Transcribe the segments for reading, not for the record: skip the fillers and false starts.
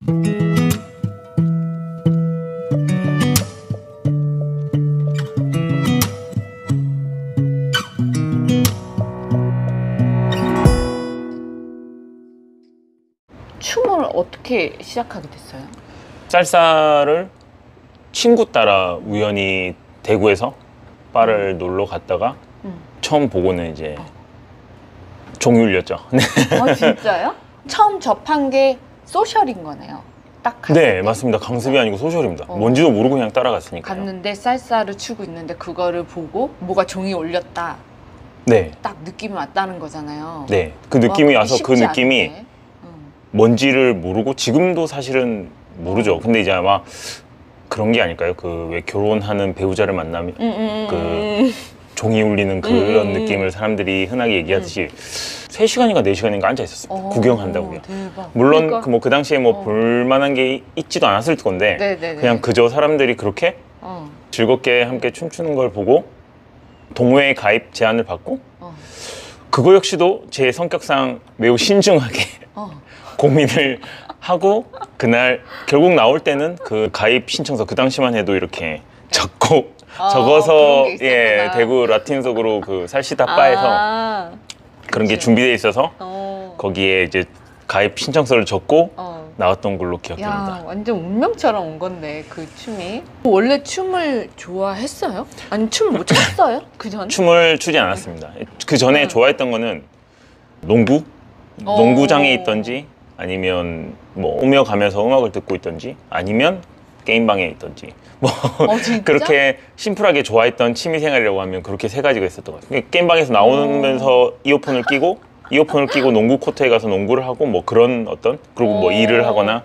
춤을 어떻게 시작하게 됐어요? 살사를 친구 따라 우연히 대구에서 바를 놀러 갔다가 처음 보고는 이제 종이 울렸죠. 진짜요? 처음 접한 게 소셜인 거네요. 딱 갔을 네, 때. 맞습니다. 강습이 아니고 소셜입니다. 뭔지도 모르고 그냥 따라갔으니까요. 갔는데 살사를 추고 있는데 그거를 보고 뭐가 종이 올렸다. 네. 딱 느낌이 왔다는 거잖아요. 네. 그 느낌이 와, 와서 그 쉽지 느낌이 않은데. 뭔지를 모르고 지금도 사실은 모르죠. 근데 이제 아마 그런 게 아닐까요? 그 왜 결혼하는 배우자를 만나면 그 종이 울리는 그런 느낌을 사람들이 흔하게 얘기하듯이 3시간인가 4시간인가 앉아 있었습니다. 구경한다고요. 대박. 물론 그러니까, 그 당시에 뭐 볼만한 게 있지도 않았을 건데 네네네. 그냥 그저 사람들이 그렇게 즐겁게 함께 춤추는 걸 보고 동호회 가입 제안을 받고 그거 역시도 제 성격상 매우 신중하게 고민을 하고 그날 결국 나올 때는 그 가입 신청서 그 당시만 해도 이렇게 적고 적어서 예 대구 라틴석으로 그 살시다 바에서 그런 게 준비되어 있어서 거기에 이제 가입 신청서를 적고 나왔던 걸로 기억됩니다. 야, 완전 운명처럼 온 건데 그 춤이. 원래 춤을 좋아했어요? 아니 춤을 못 췄어요? 그 전? 춤을 추지 않았습니다. 그 전에 좋아했던 거는 농구장에 있던지 아니면 뭐 오며 가면서 음악을 듣고 있던지 아니면 게임방에 있던지 뭐 그렇게 심플하게 좋아했던 취미생활이라고 하면 그렇게 3가지가 있었던 것 같아요. 게임방에서 나오면서 이어폰을 끼고 농구 코트에 가서 농구를 하고 뭐 그런 어떤 그리고 뭐 일을 하거나.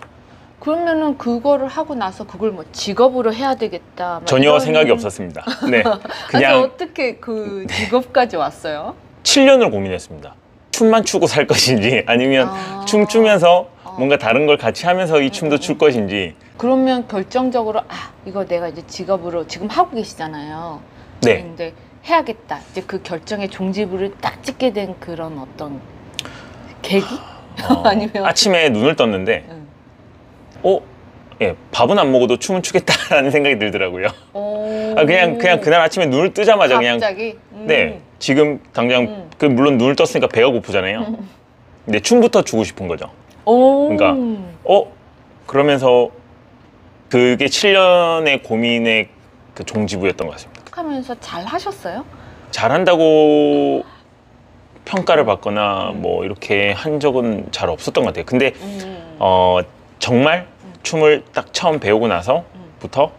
그러면은 그거를 하고 나서 그걸 뭐 직업으로 해야 되겠다 전혀 생각이 없었습니다. 네, 그냥 아니, 어떻게 그 직업까지 왔어요? 7년을 고민했습니다. 춤만 추고 살 것인지 아니면 춤추면서 뭔가 다른 걸 같이 하면서 이 춤도 출 것인지. 그러면 결정적으로 이거 내가 이제 직업으로 지금 하고 계시잖아요. 네. 근데 해야겠다. 이제 그 결정의 종지부를 딱 찍게 된 그런 어떤 계기? 아니면 아침에 눈을 떴는데 예, 밥은 안 먹어도 춤은 추겠다라는 생각이 들더라고요. 그냥 그날 아침에 눈을 뜨자마자 갑자기? 그냥 네, 지금 당장 그 물론 눈을 떴으니까 배가 고프잖아요. 근데 춤부터 추고 싶은 거죠. 그러니까 그러면서 그게 7년의 고민의 그 종지부였던 것 같습니다. 하면서 잘 하셨어요? 잘한다고 평가를 받거나 뭐 이렇게 한 적은 잘 없었던 것 같아요. 근데 정말 춤을 딱 처음 배우고 나서부터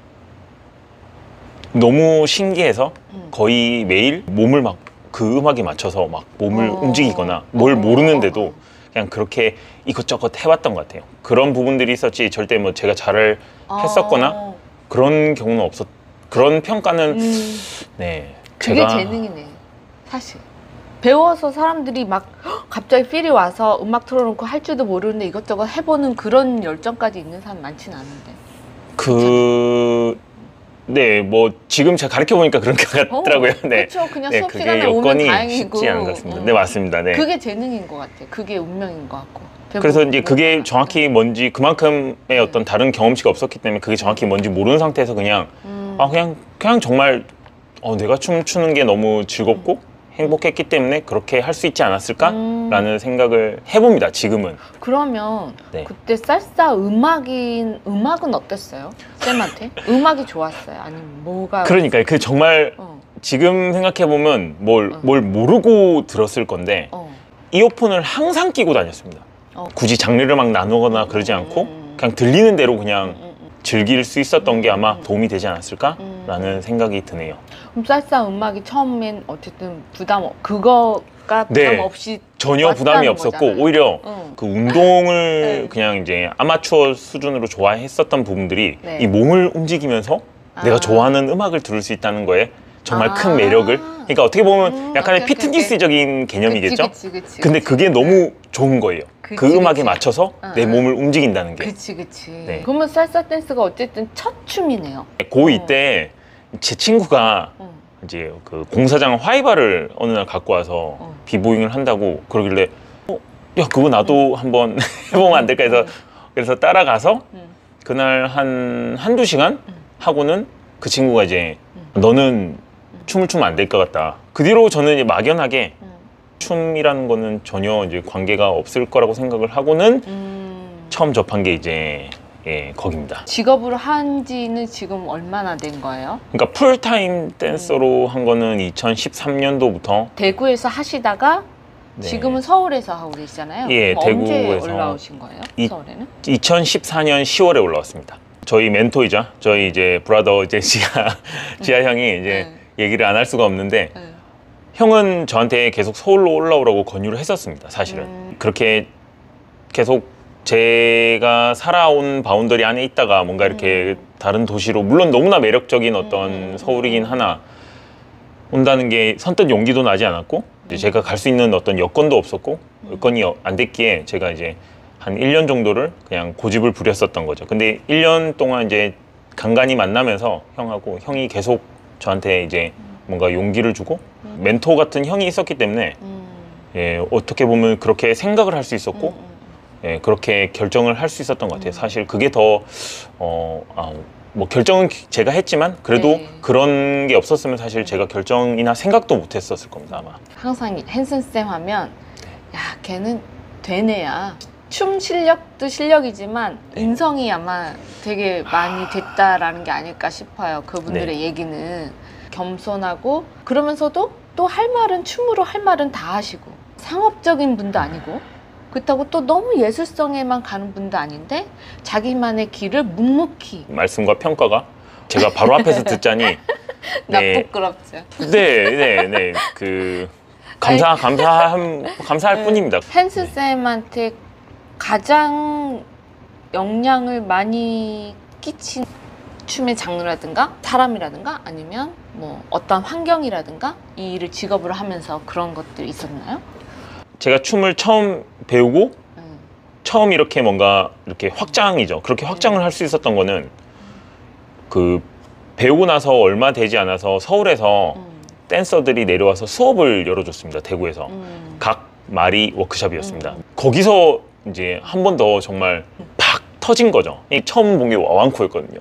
너무 신기해서 거의 매일 몸을 막 그 음악에 맞춰서 막 몸을 움직이거나 뭘 모르는데도 그냥 그렇게 이것저것 해왔던 것 같아요. 그런 부분들이 있었지 절대 뭐 제가 잘을 했었거나 그런 경우는 없었. 그런 평가는 네 그게 재능이네 사실. 배워서 사람들이 막 갑자기 필이 와서 음악 틀어놓고 할 줄도 모르는데 이것저것 해보는 그런 열정까지 있는 사람 많지는 않은데. 네, 뭐 지금 제가 가르쳐 보니까 그런 것 같더라고요. 네, 그렇죠. 그냥 네, 수업 그게 시간에 오면 여건이 다행이고. 쉽지 않은 것 같습니다. 네, 맞습니다. 네. 그게 재능인 것 같아. 그게 운명인 것 같고. 그래서 이제 그게 정확히 뭔지 그만큼의 어떤 다른 경험치가 없었기 때문에 그게 정확히 뭔지 모르는 상태에서 그냥 그냥 정말 내가 춤추는 게 너무 즐겁고 행복했기 때문에 그렇게 할 수 있지 않았을까라는 생각을 해봅니다. 지금은. 그러면 네. 그때 살사 음악은 어땠어요? 쌤한테? 음악이 좋았어요? 아니면 뭐가? 그러니까요. 그 정말 지금 생각해 보면 뭘 모르고 들었을 건데 이어폰을 항상 끼고 다녔습니다. 굳이 장르를 막 나누거나 그러지 않고 그냥 들리는 대로 그냥 즐길 수 있었던 게 아마 도움이 되지 않았을까라는 생각이 드네요. 그럼 살사 음악이 처음엔 어쨌든 그거가 부담 없이 전혀 부담이 없었고 거잖아요. 오히려 그 운동을 그냥 이제 아마추어 수준으로 좋아했었던 부분들이 이 몸을 움직이면서 내가 좋아하는 음악을 들을 수 있다는 거에 정말 큰 매력을. 그러니까 어떻게 보면 약간의 피트니스적인 개념이겠죠? 그치. 근데 그게 너무 좋은 거예요. 그 음악에 맞춰서 내 몸을 움직인다는 게. 그치. 네. 그러면 살사 댄스가 어쨌든 첫 춤이네요. 고2 때 제 친구가 이제 그 공사장 화이바를 어느 날 갖고 와서 비보잉을 한다고 그러길래 야 그거 나도 한번 해보면 안 될까 해서 그래서 따라가서 그날 한두 시간 하고는 그 친구가 이제 너는 춤을 추면 안 될 것 같다. 그 뒤로 저는 이제 막연하게 춤이라는 거는 전혀 이제 관계가 없을 거라고 생각을 하고는 처음 접한 게 이제 거기입니다. 직업으로 한 지는 지금 얼마나 된 거예요? 그러니까 풀타임 댄서로 한 거는 2013년도부터 대구에서 하시다가 네. 지금은 서울에서 하고 계시잖아요. 예, 그럼 언제 대구에서 올라오신 거예요? 서울에는? 2014년 10월에 올라왔습니다. 저희 멘토이자 저희 이제 브라더 이제 지아 형이 이제 얘기를 안 할 수가 없는데 형은 저한테 계속 서울로 올라오라고 권유를 했었습니다. 사실은 그렇게 계속 제가 살아온 바운더리 안에 있다가 뭔가 이렇게 다른 도시로 물론 너무나 매력적인 어떤 서울이긴 하나 온다는 게 선뜻 용기도 나지 않았고 이제 제가 갈 수 있는 어떤 여건도 없었고 여건이 안 됐기에 제가 이제 한 1년 정도를 그냥 고집을 부렸었던 거죠. 근데 1년 동안 이제 간간히 만나면서 형하고 형이 계속 저한테 이제 뭔가 용기를 주고 멘토 같은 형이 있었기 때문에 예, 어떻게 보면 그렇게 생각을 할 수 있었고 예, 그렇게 결정을 할 수 있었던 것 같아요. 사실 그게 더 뭐 결정은 제가 했지만 그래도 네. 그런 게 없었으면 사실 제가 결정이나 생각도 못 했었을 겁니다, 아마. 항상 헨슨 쌤 하면 야 걔는 되네야. 춤 실력도 실력이지만 인성이 아마 되게 많이 됐다라는 게 아닐까 싶어요. 그분들의 얘기는 겸손하고 그러면서도 또 할 말은 춤으로 할 말은 다 하시고 상업적인 분도 아니고 그렇다고 또 너무 예술성에만 가는 분도 아닌데 자기만의 길을 묵묵히 말씀과 평가가 제가 바로 앞에서 듣자니 나 부끄럽죠. 네. 그 감사할 뿐입니다. 헨슨 쌤한테 가장 영향을 많이 끼친 춤의 장르라든가 사람이라든가 아니면 뭐 어떤 환경이라든가 이 일을 직업으로 하면서 그런 것들이 있었나요? 제가 춤을 처음 배우고 처음 이렇게 뭔가 이렇게 확장이죠. 그렇게 확장을 할 수 있었던 거는 그 배우고 나서 얼마 되지 않아서 서울에서 댄서들이 내려와서 수업을 열어줬습니다. 대구에서 각 마리 워크숍이었습니다. 거기서 이제 한 번 더 정말 팍 터진 거죠. 처음 본 게 와왕코였거든요.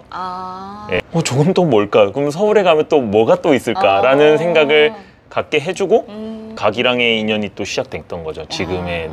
네. 조금 또 뭘까? 그럼 서울에 가면 또 뭐가 또 있을까라는 생각을 갖게 해주고 각이랑의 인연이 또 시작됐던 거죠. 지금의